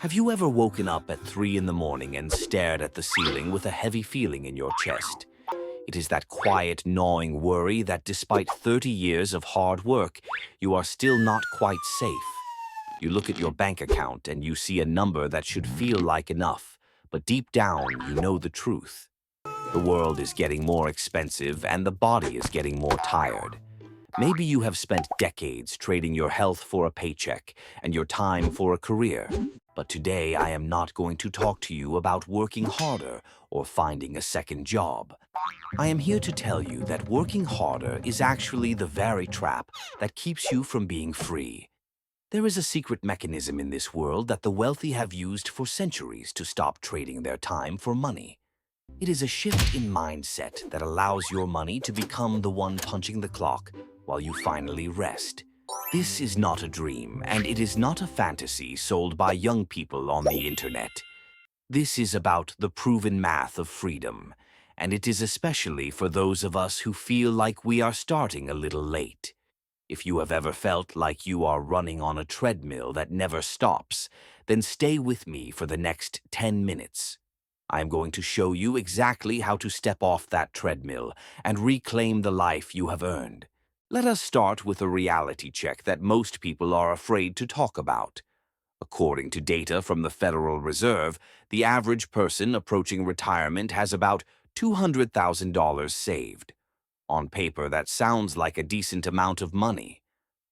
Have you ever woken up at 3 in the morning and stared at the ceiling with a heavy feeling in your chest? It is that quiet, gnawing worry that despite 30 years of hard work, you are still not quite safe. You look at your bank account and you see a number that should feel like enough, but deep down you know the truth. The world is getting more expensive and the body is getting more tired. Maybe you have spent decades trading your health for a paycheck and your time for a career. But today I am not going to talk to you about working harder or finding a second job. I am here to tell you that working harder is actually the very trap that keeps you from being free. There is a secret mechanism in this world that the wealthy have used for centuries to stop trading their time for money. It is a shift in mindset that allows your money to become the one punching the clock while you finally rest. This is not a dream, and it is not a fantasy sold by young people on the internet. This is about the proven math of freedom, and it is especially for those of us who feel like we are starting a little late. If you have ever felt like you are running on a treadmill that never stops, then stay with me for the next 10 minutes. I am going to show you exactly how to step off that treadmill and reclaim the life you have earned. Let us start with a reality check that most people are afraid to talk about. According to data from the Federal Reserve, the average person approaching retirement has about $200,000 saved. On paper, that sounds like a decent amount of money.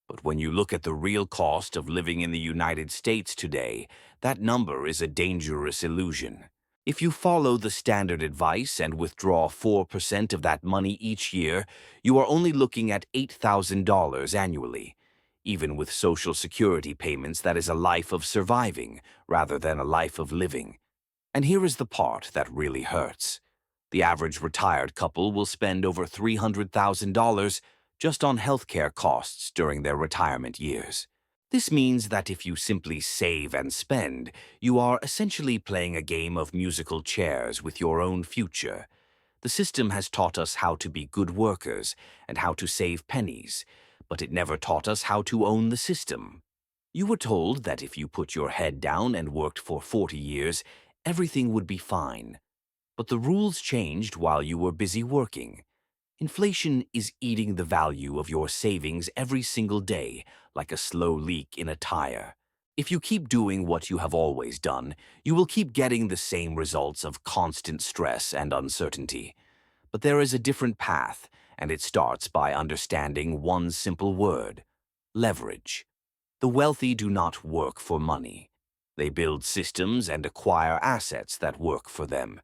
But when you look at the real cost of living in the United States today, that number is a dangerous illusion. If you follow the standard advice and withdraw 4% of that money each year, you are only looking at $8,000 annually. Even with Social Security payments, that is a life of surviving rather than a life of living. And here is the part that really hurts. The average retired couple will spend over $300,000 just on healthcare costs during their retirement years. This means that if you simply save and spend, you are essentially playing a game of musical chairs with your own future. The system has taught us how to be good workers and how to save pennies, but it never taught us how to own the system. You were told that if you put your head down and worked for 40 years, everything would be fine. But the rules changed while you were busy working. Inflation is eating the value of your savings every single day, like a slow leak in a tire. If you keep doing what you have always done, you will keep getting the same results of constant stress and uncertainty. But there is a different path, and it starts by understanding one simple word: leverage. The wealthy do not work for money. They build systems and acquire assets that work for them.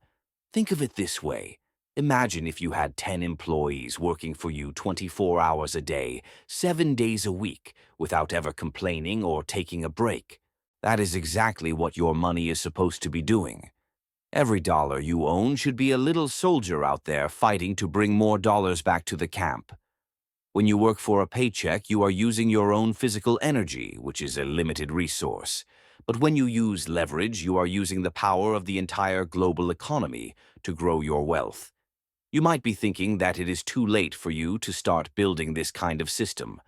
Think of it this way. Imagine if you had 10 employees working for you 24 hours a day, 7 days a week, without ever complaining or taking a break. That is exactly what your money is supposed to be doing. Every dollar you own should be a little soldier out there fighting to bring more dollars back to the camp. When you work for a paycheck, you are using your own physical energy, which is a limited resource. But when you use leverage, you are using the power of the entire global economy to grow your wealth. You might be thinking that it is too late for you to start building this kind of system,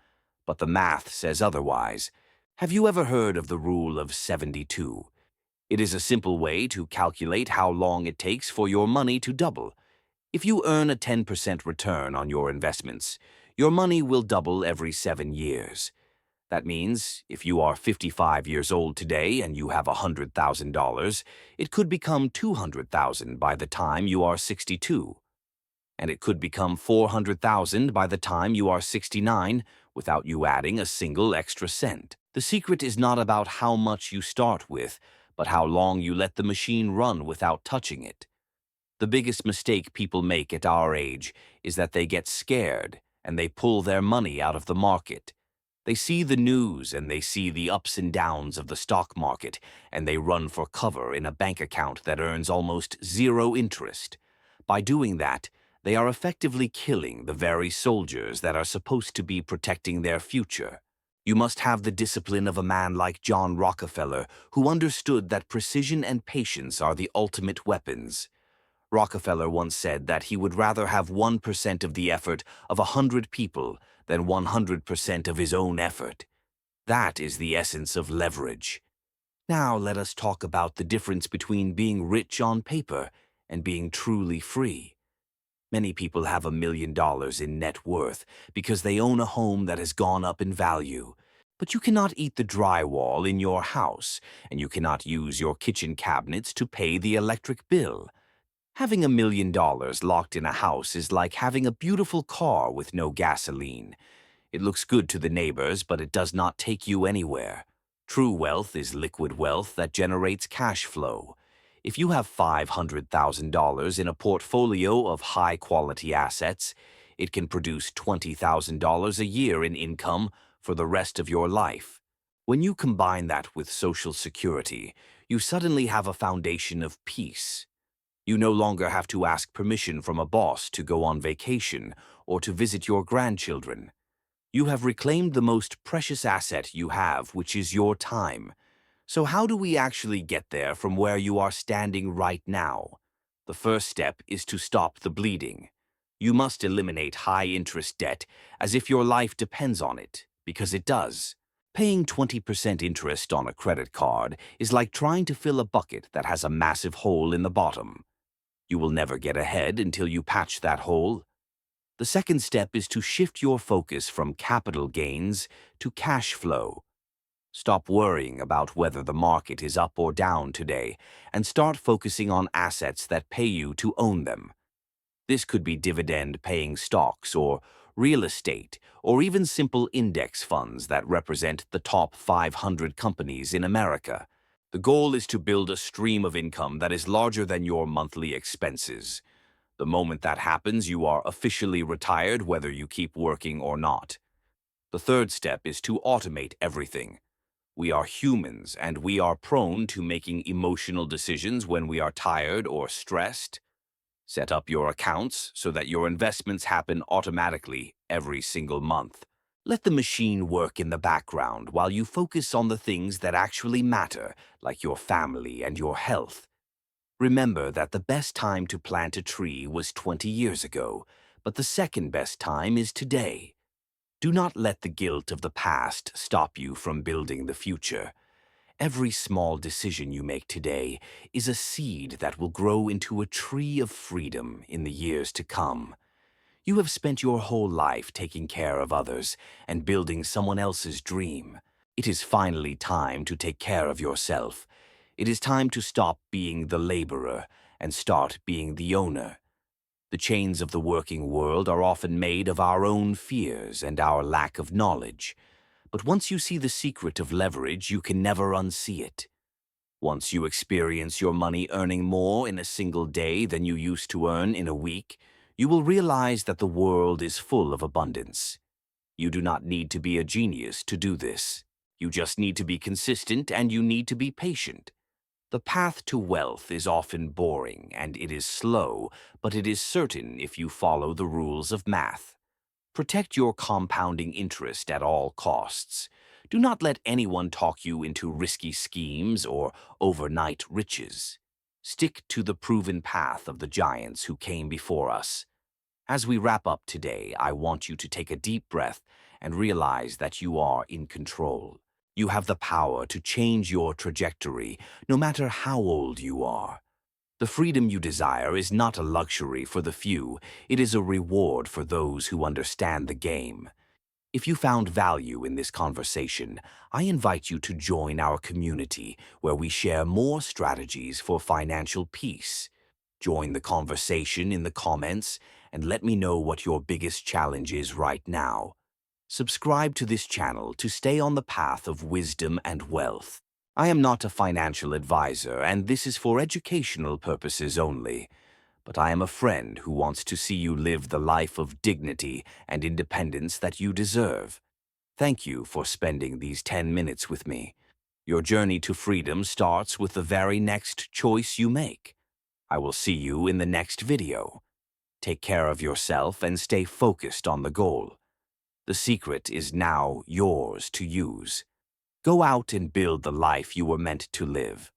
but the math says otherwise. Have you ever heard of the rule of 72? It is a simple way to calculate how long it takes for your money to double. If you earn a 10% return on your investments, your money will double every 7 years. That means if you are 55 years old today and you have $100,000, it could become $200,000 by the time you are 62. And it could become $400,000 by the time you are 69 without you adding a single extra cent. The secret is not about how much you start with, but how long you let the machine run without touching it. The biggest mistake people make at our age is that they get scared and they pull their money out of the market. They see the news and they see the ups and downs of the stock market, and they run for cover in a bank account that earns almost zero interest. By doing that, they are effectively killing the very soldiers that are supposed to be protecting their future. You must have the discipline of a man like John Rockefeller, who understood that precision and patience are the ultimate weapons. Rockefeller once said that he would rather have 1% of the effort of 100 people than 100% of his own effort. That is the essence of leverage. Now let us talk about the difference between being rich on paper and being truly free. Many people have $1 million in net worth because they own a home that has gone up in value. But you cannot eat the drywall in your house, and you cannot use your kitchen cabinets to pay the electric bill. Having $1 million locked in a house is like having a beautiful car with no gasoline. It looks good to the neighbors, but it does not take you anywhere. True wealth is liquid wealth that generates cash flow. If you have $500,000 in a portfolio of high-quality assets, it can produce $20,000 a year in income for the rest of your life. When you combine that with Social Security, you suddenly have a foundation of peace. You no longer have to ask permission from a boss to go on vacation or to visit your grandchildren. You have reclaimed the most precious asset you have, which is your time. So how do we actually get there from where you are standing right now? The first step is to stop the bleeding. You must eliminate high-interest debt as if your life depends on it, because it does. Paying 20% interest on a credit card is like trying to fill a bucket that has a massive hole in the bottom. You will never get ahead until you patch that hole. The second step is to shift your focus from capital gains to cash flow. Stop worrying about whether the market is up or down today and start focusing on assets that pay you to own them. This could be dividend-paying stocks or real estate or even simple index funds that represent the top 500 companies in America. The goal is to build a stream of income that is larger than your monthly expenses. The moment that happens, you are officially retired whether you keep working or not. The third step is to automate everything. We are humans, and we are prone to making emotional decisions when we are tired or stressed. Set up your accounts so that your investments happen automatically every single month. Let the machine work in the background while you focus on the things that actually matter, like your family and your health. Remember that the best time to plant a tree was 20 years ago, but the second best time is today. Do not let the guilt of the past stop you from building the future. Every small decision you make today is a seed that will grow into a tree of freedom in the years to come. You have spent your whole life taking care of others and building someone else's dream. It is finally time to take care of yourself. It is time to stop being the laborer and start being the owner. The chains of the working world are often made of our own fears and our lack of knowledge. But once you see the secret of leverage, you can never unsee it. Once you experience your money earning more in a single day than you used to earn in a week, you will realize that the world is full of abundance. You do not need to be a genius to do this. You just need to be consistent and you need to be patient. The path to wealth is often boring and it is slow, but it is certain if you follow the rules of math. Protect your compounding interest at all costs. Do not let anyone talk you into risky schemes or overnight riches. Stick to the proven path of the giants who came before us. As we wrap up today, I want you to take a deep breath and realize that you are in control. You have the power to change your trajectory, no matter how old you are. The freedom you desire is not a luxury for the few, it is a reward for those who understand the game. If you found value in this conversation, I invite you to join our community where we share more strategies for financial peace. Join the conversation in the comments and let me know what your biggest challenge is right now. Subscribe to this channel to stay on the path of wisdom and wealth. I am not a financial advisor, and this is for educational purposes only. But I am a friend who wants to see you live the life of dignity and independence that you deserve. Thank you for spending these 10 minutes with me. Your journey to freedom starts with the very next choice you make. I will see you in the next video. Take care of yourself and stay focused on the goal. The secret is now yours to use. Go out and build the life you were meant to live.